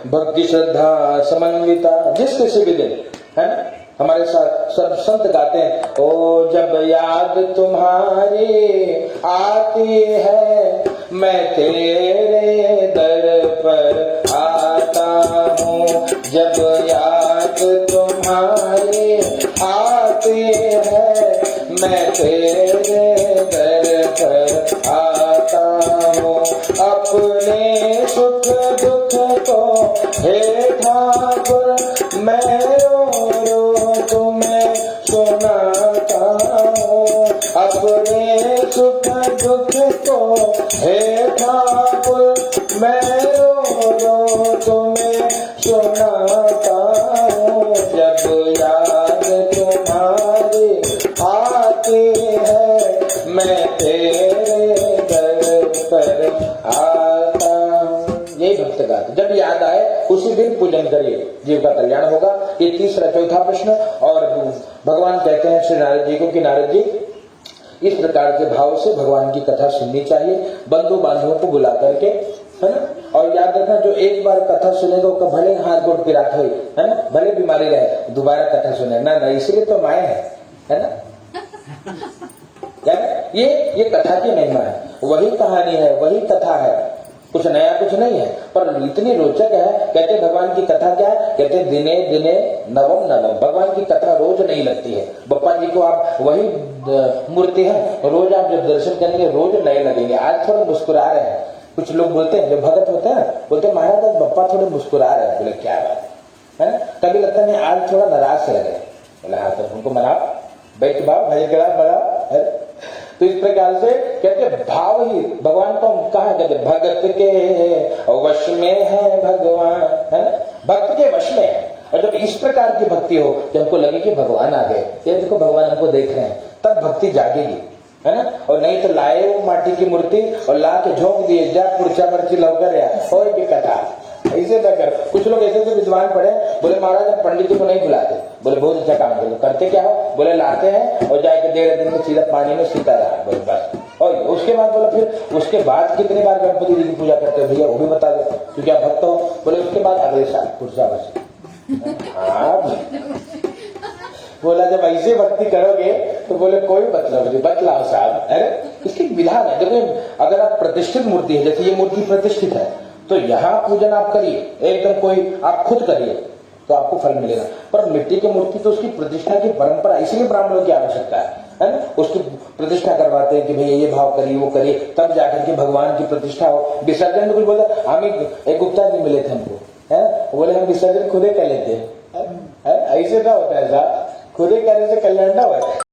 भक्ति श्रद्धा समन्विता, जिस किसी भी दिन, है ना। हमारे साथ सब संत गाते हैं, ओ जब याद तुम्हारी आती है मैं तेरे दर पर आता हूँ, जब याद तुम्हारी आती है मैं तेरे दर पर आता हूँ, अपने सुख दुख को हे ठाकुर मैं रो रो तुम्हें सुनाता हूँ, अपने सुख दुख को हे ठाकुर तुम्हें सुनाता हूँ, जब याद तुम्हारी आती है मैं तेरे दर पर आता हूँ। यही भक्त गाते, जब याद आए उसी दिन पूजन करिए, जीव का कल्याण होगा। ये तीसरा चौथा प्रश्न। और भगवान कहते हैं श्री नारद जी को कि नारद जी इस प्रकार के भाव से भगवान की कथा सुननी चाहिए, बंधु बांधवों को बुला करके, है ना। और याद रखना जो एक बार कथा सुनेगा उसका भले हाथ गोड़ पिरात हो, है ना, भले बीमारी रहे, दोबारा कथा सुने ना, इसलिए तो माया है ना। ये कथा की महिमा है, वही कहानी है, वही कथा है, कुछ नया कुछ नहीं है, पर इतनी रोचक है। कहते भगवान की कथा क्या है, कहते दिने दिने नवम नवम, भगवान की कथा रोज नहीं लगती है। बप्पा जी को आप वही मूर्ति है, रोज आप जब दर्शन करेंगे रोज नए लगेंगे। आज थोड़ा मुस्कुरा रहे हैं, कुछ लोग बोलते हैं, जो भगत होते हैं बोलते महाराज आज बप्पा थोड़े मुस्कुरा रहे हैं। बोले क्या बात है ना, कभी लगता है आज थोड़ा नाराज से लगे। बोले हाँ तो उनको मनाओ, बैठ बाओ, भजन करा बनाओ। तो इस प्रकार से कहते भाव ही भगवान को हम कहा कहते भगत के वश में है भगवान, है ना, भक्त के वश में है। और जब इस प्रकार की भक्ति हो कि हमको लगे कि भगवान आ गए, देखो भगवान हमको देख रहे हैं, तब भक्ति जागेगी, है ना। और नहीं तो लाए वो माटी की मूर्ति और ला के झोंक दिए, जा पुरचा मर्ची लौकर या और की कथा, ऐसे न कर। कुछ लोग ऐसे विद्वान पढ़े, बोले महाराज हम पंडित जी को नहीं बुलाते। बोले बहुत अच्छा काम करते क्या हो, बोले लाते हैं और जाके 1.5 दिन में सीधा पानी में सीता रहा, बोले बस। और उसके बाद बोला फिर उसके बाद कितनी बार गणपति जी की पूजा करते हो भैया वो भी बता दो, क्योंकि आप भक्त हो। बोले उसके बाद अगले साल पुरसा बस। हाँ बोला जब ऐसे भक्ति करोगे तो बोले कोई मतलब नहीं, बतलाओ साहब। अरे इसकी विधान है, देखो अगर आप प्रतिष्ठित मूर्ति है, जैसे ये मूर्ति प्रतिष्ठित है, तो यहाँ पूजन आप करिए, एकदम कोई आप खुद करिए तो आपको फल मिलेगा। पर मिट्टी की मूर्ति तो उसकी प्रतिष्ठा की परंपरा, इसलिए ब्राह्मणों की आवश्यकता है ना, उसकी प्रतिष्ठा करवाते हैं कि भैया ये भाव करिए वो करिए, तब जाकर के भगवान की प्रतिष्ठा हो। विसर्जन में कुछ बोला, हम एक गुप्ता जी मिले थे हमको, है बोले हम विसर्जन खुद ही कर लेते हैं, ऐसे ना होता है साहब, खुद ही करने से कल्याण ना हो।